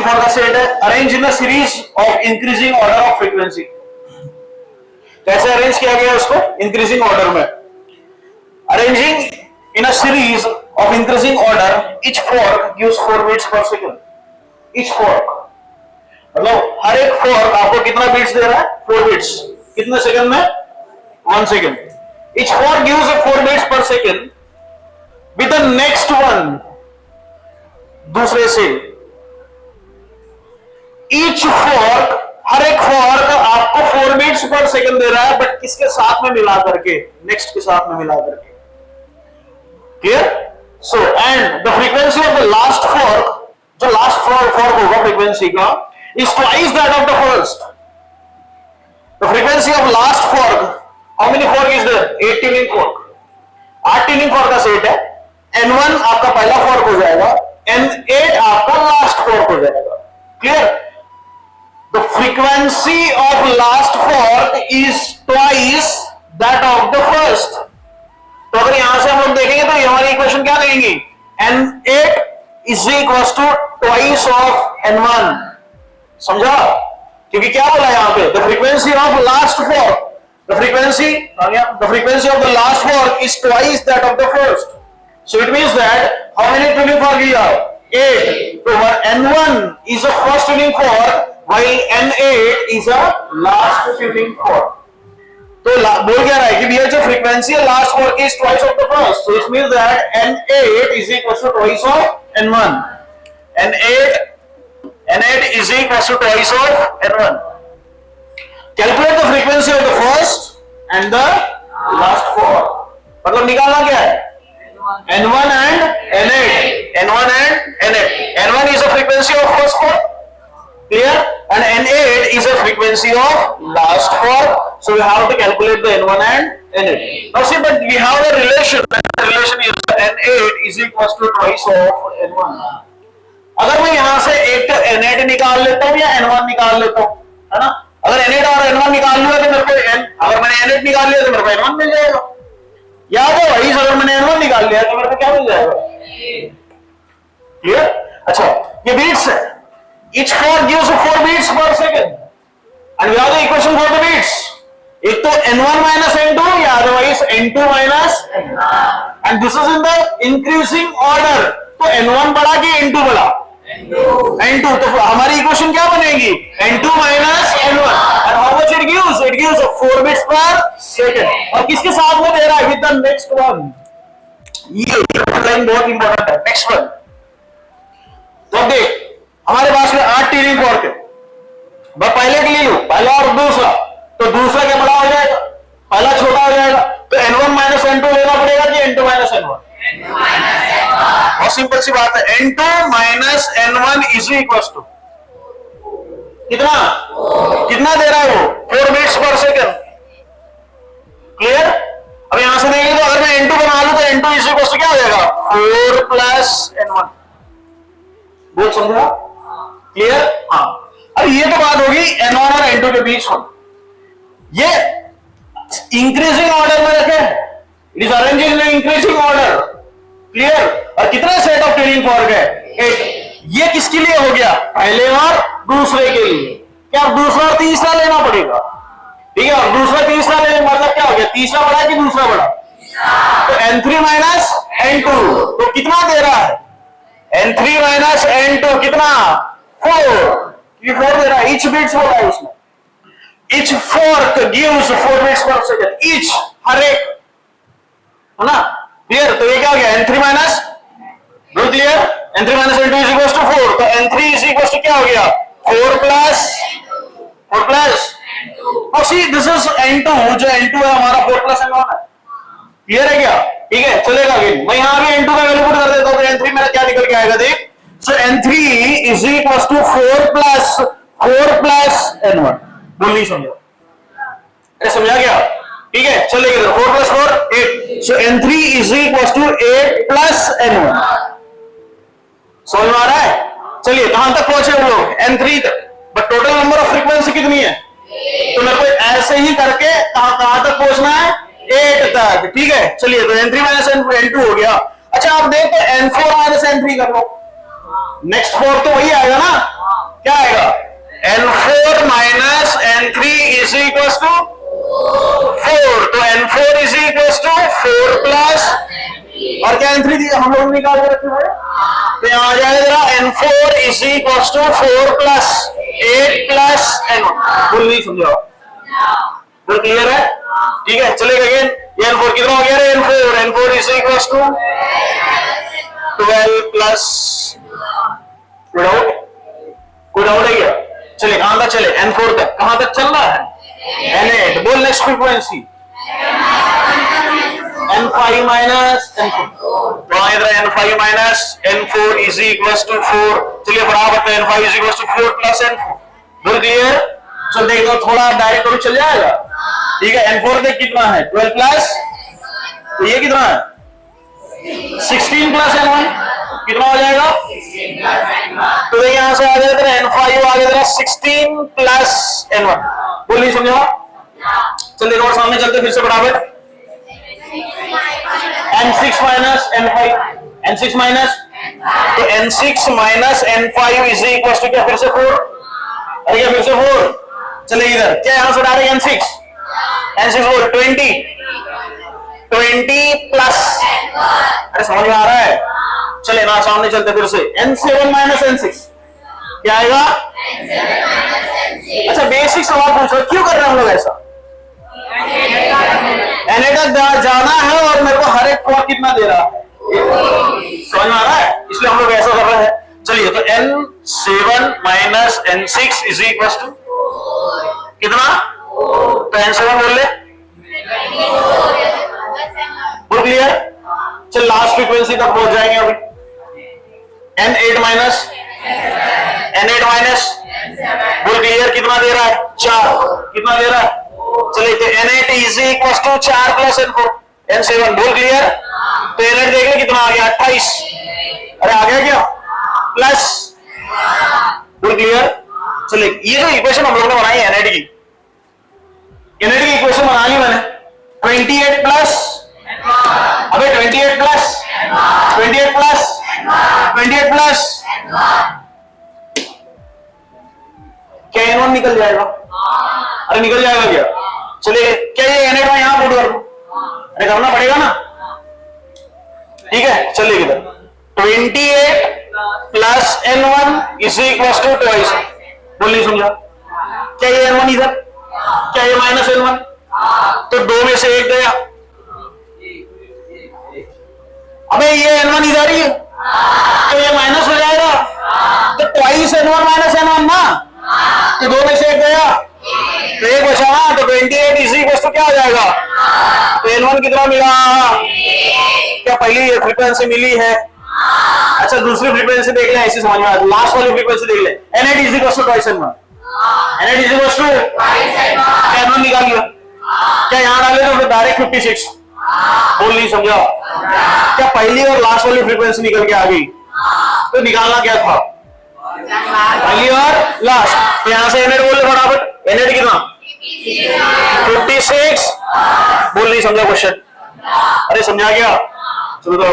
4 का सेट है। Arrange in a series of increasing order of frequency. कैसे arrange किया गया उसको? इंक्रीजिंग ऑर्डर में। Arranging in a series of increasing order, each fork gives 4 beats per second. Each fork मतलब हर एक फॉर्क आपको कितना बीट्स दे रहा है? 4 बीट्स। कितने सेकंड में? 1 second. Each fork gives 4 beats per second with the next one, दूसरे से। ईच फॉर्क, हर एक फॉर्क आपको 4 बीट्स पर सेकंड दे रहा है, बट किसके साथ में मिला करके? नेक्स्ट के साथ में मिला करके। Clear? So and the frequency of the last fork, जो लास्ट फॉर्क होगा फ्रीक्वेंसी का, is twice that of the first. The frequency of last fork, how many fork is there? 8 tuning fork. 8 tuning fork का set है। N1 आपका पहला fork हो जाएगा, N8 आपका last fork हो जाएगा। Clear? The frequency of last fork is twice that of the first. तो अगर यहां से हम लोग देखेंगे तो हमारी इक्वेशन क्या रहेंगी? N8 is equals to twice of N1. समझा? क्योंकि क्या बोला यहां पे? The frequency of last fork, the frequency of the last fork is twice that of the first. So it means that how many tuning fork we have? 8. तो N1 is a first tuning fork while N8 is a last tuning fork. तो बोल क्या रहा है कि भैया जो frequency है last fork is twice of the first. So it means that N8 is equal to twice of N1। N8 is equal to twice of N1. Calculate the frequency of the first and the last fork. मतलब निकालना क्या है? N1 and N8. N1 and N8. N1 is the frequency of first fork. Clear? And N8 is the frequency of last fork. So we have to calculate the N1 and N8. Now see, but we have a relation. The relation is N8 is equal to twice of N1. अगर मैं यहां से एक N8 निकाल लेता हूं या N1 निकाल लेता हूं, है ना? अगर N8 और N1 निकाल लिया तो मेरे को अगर मैंने N8 निकाल लिया तो मेरे को N1 मिल जाएगा। याद है भाई, अगर मैंने N1 निकाल लिया तो मेरे को क्या मिल जाएगा? क्लियर? अच्छा, ये बीट्स है। Each fork gives 4 beats per second and we have the equation for the beats. एक तो N1 माइनस N2 या otherwise N2 minus N1 and this is in the increasing order. तो N1 बड़ा कि N2 बड़ा? N2। तो हमारी equation क्या बनेगी? N2 minus N1 and how much it gives? It gives 4 bits per second। और किसके साथ में दे रहा है? With the next one। ये लाइन बहुत इंपॉर्टेंट है। नेक्स्ट वन तो देख, हमारे पास में 8 ट्यूनिंग फॉर्क है। मैं पहले के लिए लूं, पहला और दूसरा, तो दूसरा क्या बड़ा हो जाएगा? पहला छोटा हो जाएगा। तो N1 माइनस N2 लेना पड़ेगा कि N2 माइनस N1? बहुत सिंपल सी बात है। N2 minus N1 is equal to कितना? कितना दे रहा है वो? 4 बीट्स पर सेकंड। क्लियर? अब यहां से देखेंगे तो अगर मैं N2 बना लूं तो N2 इज इक्वल टू क्या हो जाएगा? 4 प्लस N1। बोल समझा? क्लियर? हाँ। अब ये तो बात होगी N1 और N2 के बीच में। ये इंक्रीजिंग ऑर्डर में रखे, it is arranging in increasing order. Clear? और कितने सेट ऑफ ट्यूनिंग फॉर्क है? 8। ये किसके लिए हो गया? पहले और दूसरे के लिए। क्या दूसरा और तीसरा लेना पड़ेगा? ठीक है, और दूसरा तीसरा लेने मतलब क्या हो गया? तीसरा बड़ा कि दूसरा बड़ा? तो N3 माइनस N2 तो कितना दे रहा है? N3 माइनस N2 कितना? 4। ये 4 दे रहा है। ईच बिट्स बोला है उसमें। ईच फॉर्क गिव्स 4 बिट्स पर सेकंड। ईच, हर एक, है ना? क्लियर? तो ये क्या हो गया? N3 माइनस, बोल clear? N3 minus N2 is equal to 4। तो N3 इज इक्वल टू क्या हो गया? 4 प्लस और सी दिस इज N2, जो N2 है हमारा 4 प्लस N1 है। क्लियर है क्या? ठीक है, चलेगा अगेन। मैं यहां भी N2 का वैल्यू पुट कर देता हूं तो N3 मेरा क्या निकल के आएगा? देख, सो N3 is equal to 4 plus N1। बोल नहीं समझा? अरे समझा क्या? ठीक है, चलेगा इधर। 4 प्लस 4 8। सो N3 is equal to 8 plus N1। समझ में आ रहा है? चलिए कहां तक पहुंचे हम लोग? N3 तक। But total number of frequency कितनी है? तो मेरे को ऐसे ही करके कहां तक पहुंचना है? 8 तक। ठीक है, चलिए तो N3 माइनस N2 हो गया। अच्छा आप देखो N4 माइनस N3 कर लो। नेक्स्ट 4 तो वही आएगा ना? क्या आएगा? N4 minus N3 is equal to 4, तो N4 is equal to 4 plus, और क्या N3 हम लोग निकाल के रखे हैं, तो यहां आ जाएगा जरा N4 is equal to 4 plus 8 plus N1। बोल नहीं समझा? बोल क्लियर है? ठीक है, चलेगा अगेन। ये N4 कितना हो गया रे? N4 is equal to 12 plus, कोई डाउट है क्या? चलिए कहां तक चले? N4 तक। कहां तक चल रहा है? N8। बोल next frequency N5 minus N4, वहां इधर N5 minus N4 is equal to 4। चलिए बराबर है N5 is equal to 4 plus N4। बोल क्लियर? चल देखो थोड़ा डायरेक्ट करो, चल जाएगा। ठीक है, N4 देख कितना है? 12 प्लस, तो ये कितना है? 16 प्लस N1 कितना हो जाएगा? तो यहां से आ जाएगा N5 आ गया 16 प्लस N1। बोल नहीं समझा? चल देखो और सामने चलते फिर से बराबर N6 minus N5, N6 minus, तो N6 minus N5 is equal to क्या? फिर से 4। अरे क्या फिर से 4? चले इधर क्या यहां से डायरेक्ट N6 बोल 20 प्लस, अरे समझ में आ रहा है? चले ना सामने चलते फिर से N7 माइनस N6 क्या आएगा? अच्छा बेसिक सवाल पूछ रहे, क्यों कर रहे हैं हम लोग ऐसा? N8 तक जाना है और मेरे को हर एक पॉइंट कितना दे रहा है, समझ में आ रहा है? इसलिए हम लोग ऐसा कर रहे हैं। चलिए तो N7 minus N6 is equal to कितना? तो N7 बोल ले, बोल क्लियर? चल लास्ट फ्रीक्वेंसी तक पहुंच जाएंगे अभी। N8 माइनस बोल क्लियर कितना दे रहा है? 4। कितना दे रहा है? चलिए तो N8 is equal to 4 plus N4 N7। बोल क्लियर? तो N8 देख ले कितना आ गया? 28। अरे आ गया क्या? प्लस, बोल क्लियर? चलिए ये जो इक्वेशन हम लोग ने बनाई है N8 की इक्वेशन बना ली मैंने। 28 प्लस, अबे 28 प्लस क्या N1 निकल जाएगा? अरे निकल जाएगा क्या? चलिए क्या ये N8 में यहां पुट कर दूं? अरे करना पड़ेगा ना। ठीक है, चलिए इधर 28 plus N1 is equal to 22। बोल नहीं समझा? क्या ये N1 इधर, क्या ये माइनस N1, तो 2 में से 1 गया। अबे ये N1 इधर ही है तो ये माइनस हो जाएगा, तो ट्वाइस N1 माइनस N1 ना, तो 2 में से 1 गया तो 1 बचा ना, तो 28 इज इक्वल टू क्या हो जाएगा? तो N1 कितना मिला? क्या पहली फ्रीक्वेंसी मिली है? अच्छा दूसरी फ्रीक्वेंसी देख ले, ऐसे समझ में आ जाए। लास्ट वाली फ्रीक्वेंसी देख ले, N8 is equal to twice N1, N8 is equal to N1 निकाल लिया। क्या यहां डाले तो फिर डायरेक्ट 56। बोल नहीं समझा? क्या पहली और लास्ट वाली फ्रीक्वेंसी निकल के आ गई, तो निकालना क्या था? पहली और लास्ट। तो यहां से N8 बोल बराबर N8 कितना? 56। बोल नहीं समझा क्वेश्चन? अरे समझा क्या? चलो तो